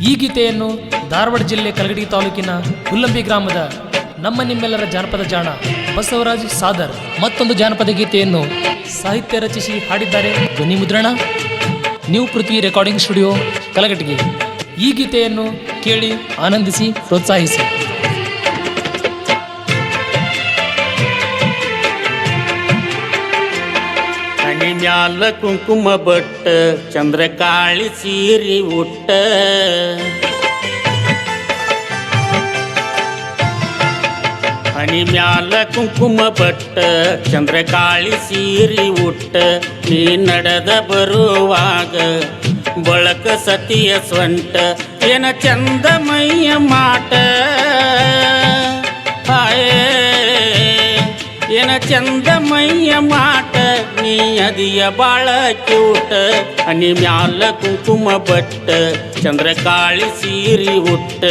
ಈ ಗೀತೆಯನ್ನು ಧಾರವಾಡ ಜಿಲ್ಲೆ ಕಲಗಡಿ ತಾಲೂಕಿನ ಹುಲ್ಲಂಬಿ ಗ್ರಾಮದ ನಮ್ಮ ನಿಮ್ಮೆಲ್ಲರ ಜಾನಪದ ಜಾಣ ಬಸವರಾಜ್ ಸಾದರ್ ಮತ್ತೊಂದು ಜಾನಪದ ಗೀತೆಯನ್ನು ಸಾಹಿತ್ಯ ರಚಿಸಿ ಹಾಡಿದ್ದಾರೆ. ಧ್ವನಿ ಮುದ್ರಣ ನ್ಯೂ ಪೃಥ್ವಿ ರೆಕಾರ್ಡಿಂಗ್ ಸ್ಟುಡಿಯೋ ಕಲಗಟ್ಟಿಗೆ. ಈ ಗೀತೆಯನ್ನು ಕೇಳಿ ಆನಂದಿಸಿ ಪ್ರೋತ್ಸಾಹಿಸಿ. ಹಣಿ ಮ್ಯಾಲ ಕುಂಕುಮ ಬಟ್ಟ ಚಂದ್ರಕಾಳಿ ಸೀರಿ ಉಟ್ಟ ಹಣಿ ಮ್ಯಾಲ ಕುಂಕುಮ ಬಟ್ಟ ಚಂದ್ರಕಾಳಿ ಸೀರಿ ಉಟ್ಟ ನೀ ನಡೆದ ಬರುವಾಗ ಬಳಕ ಸತಿಯ ಸ್ವಂಟ ಏನ ಚಂದ ಮೈಯ ಮಾಟ ಏನ ಚಂದ ಮೈಯ ಮಾಟ ನೀ ಅದಿಯ ಬಾಳ ಕ್ಯೂಟ ಹನಿ ಮ್ಯಾಲ ಕುಂಕುಮ ಬಟ್ಟ ಚಂದ್ರಕಾಳಿ ಸೀರಿ ಉಟ್ಟ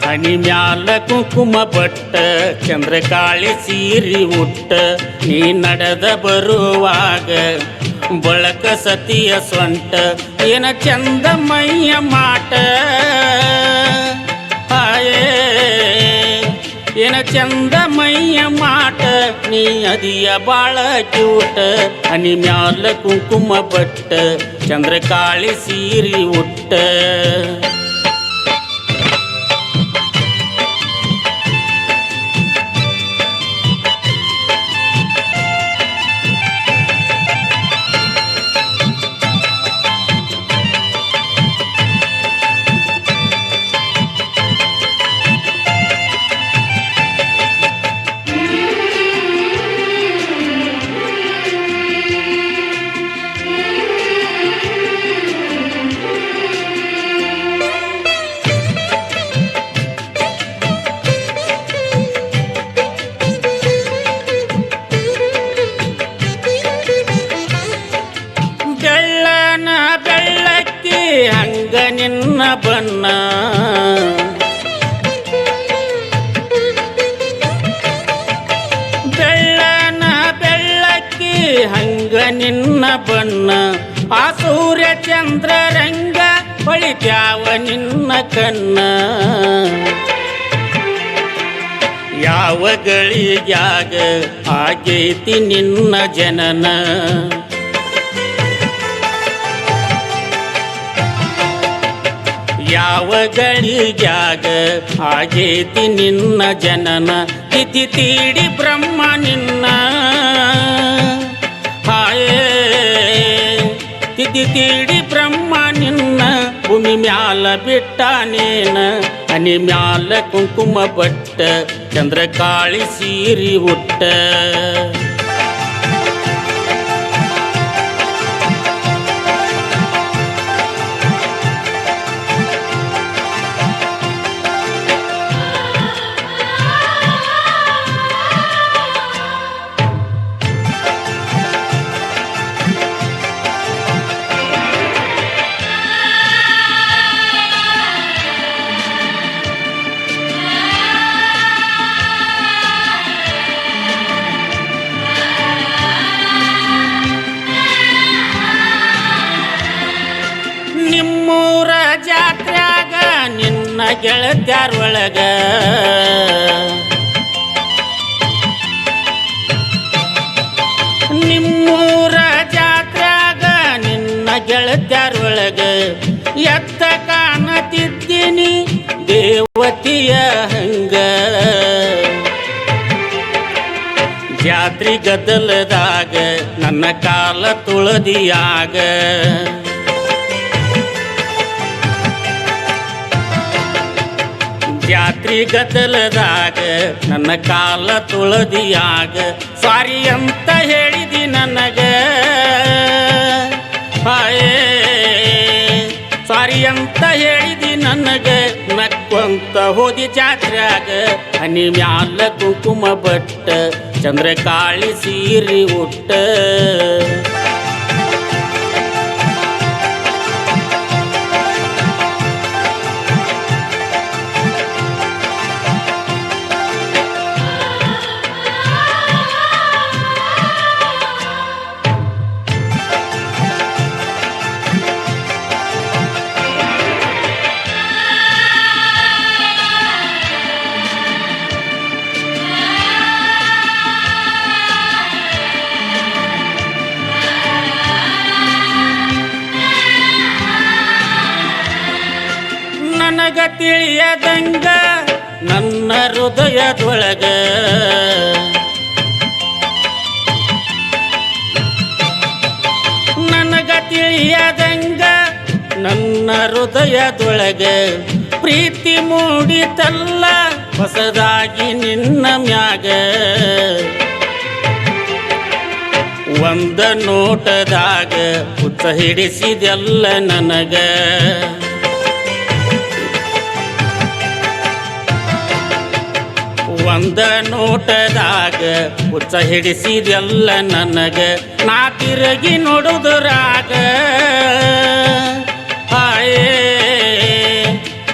ಹನಿ ಮ್ಯಾಲ ಕುಂಕುಮ ಬಟ್ಟ ಚಂದ್ರಕಾಳಿ ಸೀರಿ ಉಟ್ಟ ನೀ ನಡೆದ ಬರುವಾಗ ಬಳಕ ಸತಿಯ ಸ್ವಂಟ ಏನ ಚಂದ ಮೈಯ ಮಾಟ ಏನ ಚಂದ ಮೈಯ ಮಾಟ ನೀ ಅದಿಯ ಬಾಳ ಕ್ಯೂಟ ಹನಿ ಮ್ಯಾಲ ಕುಂಕುಮ ಬಟ್ಟ ಚಂದ್ರಕಾಳಿ ಸೀರಿ ಉಟ್ಟ ಹಂಗ ನಿನ್ನ ಬಣ್ಣ ಬೆಳ್ಳನ ಬೆಳ್ಳಕ್ಕಿ ಹಂಗ ನಿನ್ನ ಬಣ್ಣ ಆ ಸೂರ್ಯ ಚಂದ್ರ ರಂಗ ಹೊಳಿತ್ಯಾವ ನಿನ್ನ ಕಣ್ಣ ಯಾವ ಗಳಿಗ್ಯಾಗ ಆಗೈತಿ ನಿನ್ನ ಜನನ ಯಾವ ಗಳಿಗ್ಯಾಗ ಆಗೇತಿ ನಿನ್ನ ಜನನ ತಿಥಿ ತೀಡಿ ಬ್ರಹ್ಮ ನಿನ್ನ ತಿಥಿ ತೀಡಿ ಬ್ರಹ್ಮ ನಿನ್ನ ಭೂಮಿ ಮ್ಯಾಲ ಬಿಟ್ಟಾನೇನ ಹನಿ ಮ್ಯಾಲ ಕುಂಕುಮ ಬಟ್ಟ ಚಂದ್ರಕಾಳಿ ಸೀರಿ ಉಟ್ಟ ನಿಮ್ಮೂರ ಜಾತ್ರ್ಯಾಗ ನಿನ್ನ ಗೆಳತ್ಯಾರೊಳಗ ನಿಮ್ಮೂರ ಜಾತ್ರ್ಯಾಗ ನಿನ್ನ ಗೆಳತ್ಯಾರೊಳಗ ಎತ್ತ ಕಾಣತಿದ್ದೀನಿ ದೇವತಿಯ ಹಂಗ ಜಾತ್ರಿ ಗದ್ದಲದಾಗ ನನ್ನ ಕಾಲ ತುಳದಿಯಾಗ ಜಾತ್ರಿ ಗದ್ದಲದಾಗ ನನ್ನ ಕಾಲ ತುಳದಿಯಾಗ ಸಾರಿ ಅಂತ ಹೇಳಿದಿ ನನಗ ಸಾರಿ ಅಂತ ಹೇಳಿದಿ ನನಗ ನಕ್ಕೊಂತ ಹೋದಿ ಜಾತ್ರ್ಯಾಗ ಹನಿ ಮ್ಯಾಲ ಕುಂಕುಮ ಬಟ್ಟ ಚಂದ್ರಕಾಳಿ ಸೀರಿ ಉಟ್ಟ ನನಗ ತಿಳಿಯದಂಗ ನನ್ನ ಹೃದಯದೊಳಗ ನನಗ ತಿಳಿಯದಂಗ ನನ್ನ ಹೃದಯದೊಳಗ ಪ್ರೀತಿ ಮೂಡಿತಲ್ಲ ಹೊಸದಾಗಿ ನಿನ್ನ ಮ್ಯಾಗ ಒಂದ ನೋಟದಾಗ ಹುಚ್ಚ ಹಿಡಿಸಿದೆಲ್ಲ ನನಗ ಒಂದ ನೋಟದಾಗ ಹುಚ್ಚ ಹಿಡಿಸಿದೆಲ್ಲ ನನಗ ನಾ ತಿರುಗಿ ನೋಡುವುದರಾಗ ಹಾಯೇ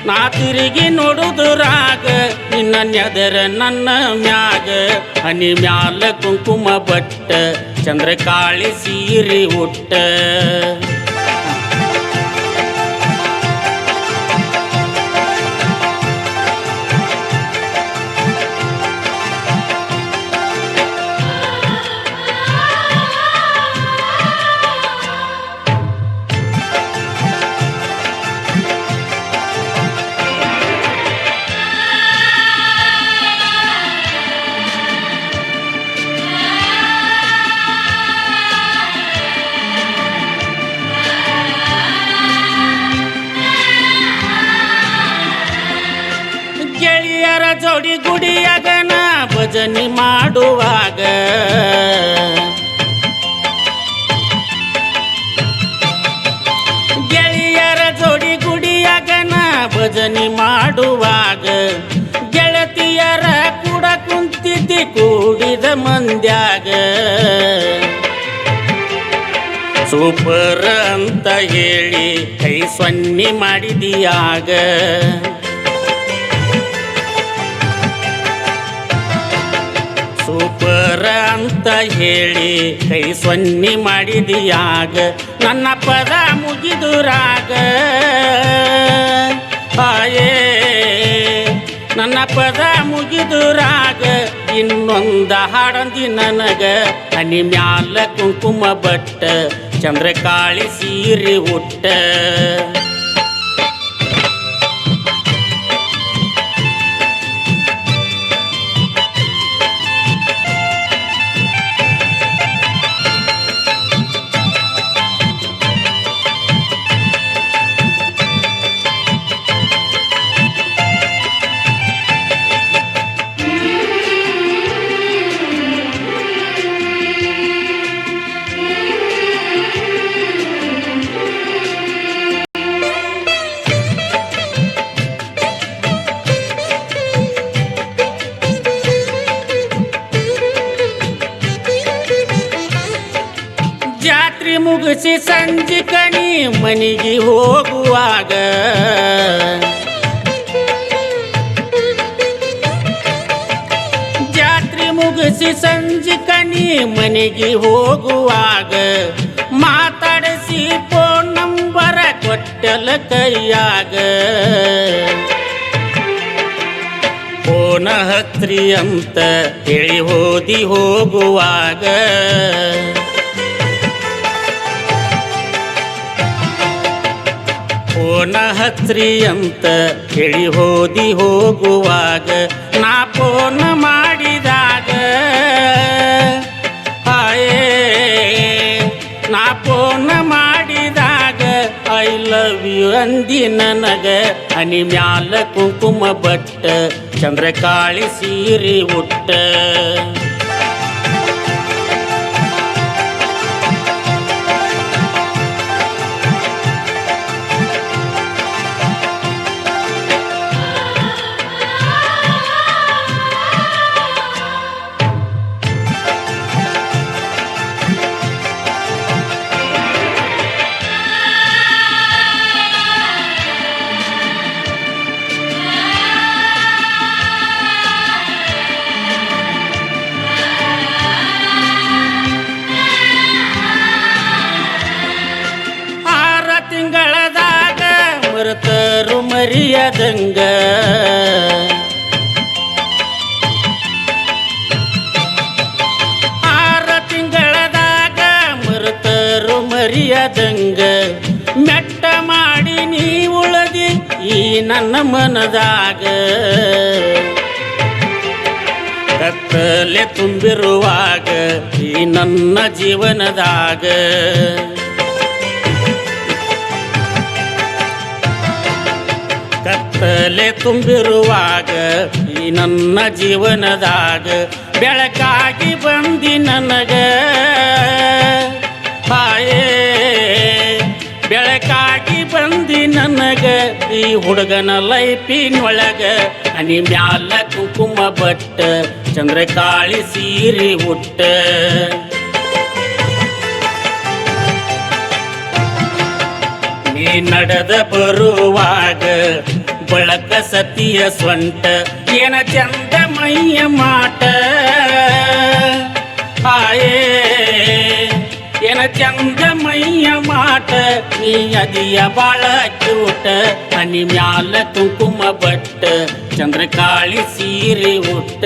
ನಾ ತಿರುಗಿ ನೋಡುವುದರಾಗ ನಿನ್ನ ನೆದರ ನನ್ನ ಮ್ಯಾಗ ಹನಿ ಮ್ಯಾಲ ಕುಂಕುಮ ಬಟ್ಟ ಚಂದ್ರಕಾಳಿ ಸೀರೆ ಉಟ್ಟ ಗೆಳೆಯರ ಜೋಡಿ ಗುಡಿಯಾಗನ ಭಜನೆ ಮಾಡುವಾಗ ಗೆಳೆಯರ ಜೋಡಿ ಗುಡಿಯಾಗನ ಭಜನೆ ಮಾಡುವಾಗ ಗೆಳತಿಯರ ಕೂಡ ಕುಂತಿದ್ದಿ ಕೂಡಿದ ಮಂದ್ಯಾಗ ಸೂಪರ್ ಅಂತ ಹೇಳಿ ಕೈ ಸೊನ್ನೆ ಮಾಡಿದಿಯಾಗ ಸೂಪರ್ ಅಂತ ಹೇಳಿ ಕೈ ಸೊನ್ನೆ ಮಾಡಿದಿಯಾಗ ನನ್ನ ಪದ ಮುಗಿದುರಾಗ ಹಾಯೇ ನನ್ನ ಪದ ಮುಗಿದುರಾಗ ಇನ್ನೊಂದ ಹಾಡಂದಿ ನನಗ ಹನಿ ಮ್ಯಾಲ ಕುಂಕುಮ ಬಟ್ಟ ಚಂದ್ರಕಾಳಿ ಸೀರೆ ಉಟ್ಟ ಜಾತ್ರೆ ಮುಗಿಸಿ ಸಂಜೆ ಕಣಿ ಮನೆಗೆ ಹೋಗುವಾಗ ಜಾತ್ರೆ ಮುಗಿಸಿ ಸಂಜೆ ಕಣಿ ಮನೆಗೆ ಹೋಗುವಾಗ ಮಾತಾಡಿಸಿ ಫೋನ್ ನಂಬರ ಕೊಟ್ಟಲ ಕೈಯಾಗ ಫೋನ ಹತ್ರಿ ಅಂತ ಹೇಳಿ ಹೋದಿ ಹೋಗುವಾಗ ಫೋನ ಹತ್ರಿ ಅಂತ ಹೇಳಿ ಹೋದಿ ಹೋಗುವಾಗ ನಾ ಫೋನ್ ಮಾಡಿದಾಗ ಹಾಯೇ ನಾ ಫೋನ್ ಮಾಡಿದಾಗ ಐ ಲವ್ ಯು ಅಂದಿ ನನಗ ಹನಿ ಮ್ಯಾಲ ಕುಂಕುಮ ಬಟ್ಟ ಚಂದ್ರಕಾಳಿ ಸೀರೆ ಉಟ್ಟ ತಿಂಗಳದಾಗ ಮರೆತರು ಮರಿಯದಂಗ ತಿಂಗಳದಾಗ ಮರೆತರು ಮರಿಯದಂಗ ಮೆಟ್ಟ ಮಾಡಿ ನೀ ಉಳದಿ ಈ ನನ್ನ ಮನದಾಗ ಕತ್ತಲೆ ತುಂಬಿರುವಾಗ ಈ ನನ್ನ ಜೀವನದಾಗ ಕತ್ತಲೆ ತುಂಬಿರುವಾಗ ಈ ನನ್ನ ಜೀವನದಾಗ ಬೆಳಕಾಗಿ ಬಂದಿ ನನಗ ಹಾಯೇ ಬೆಳಕಾಗಿ ಬಂದಿ ನನಗ ಈ ಹುಡುಗನ ಲೈಫಿನೊಳಗ ಹನಿ ಮ್ಯಾಲ ಕುಂಕುಮ ಬಟ್ಟ ಚಂದ್ರಕಾಳಿ ಸೀರೆ ಉಟ್ಟ ನೀ ನಡೆದ ಬರುವಾಗ ಬಳಕ ಸತಿಯ ಸ್ವಂಟ ಏನ ಚಂದ ಮೈಯ ಮಾಟ ಆಯೇ ಏನ ಚಂದ ಮೈಯ ಮಾಟ ನೀ ಅದಿಯ ಬಾಳ ಕ್ಯೂಟ ಹನಿ ಮ್ಯಾಲ ಕುಂಕುಮ ಬಟ್ಟ ಚಂದ್ರಕಾಳಿ ಸೀರೆ ಉಟ್ಟ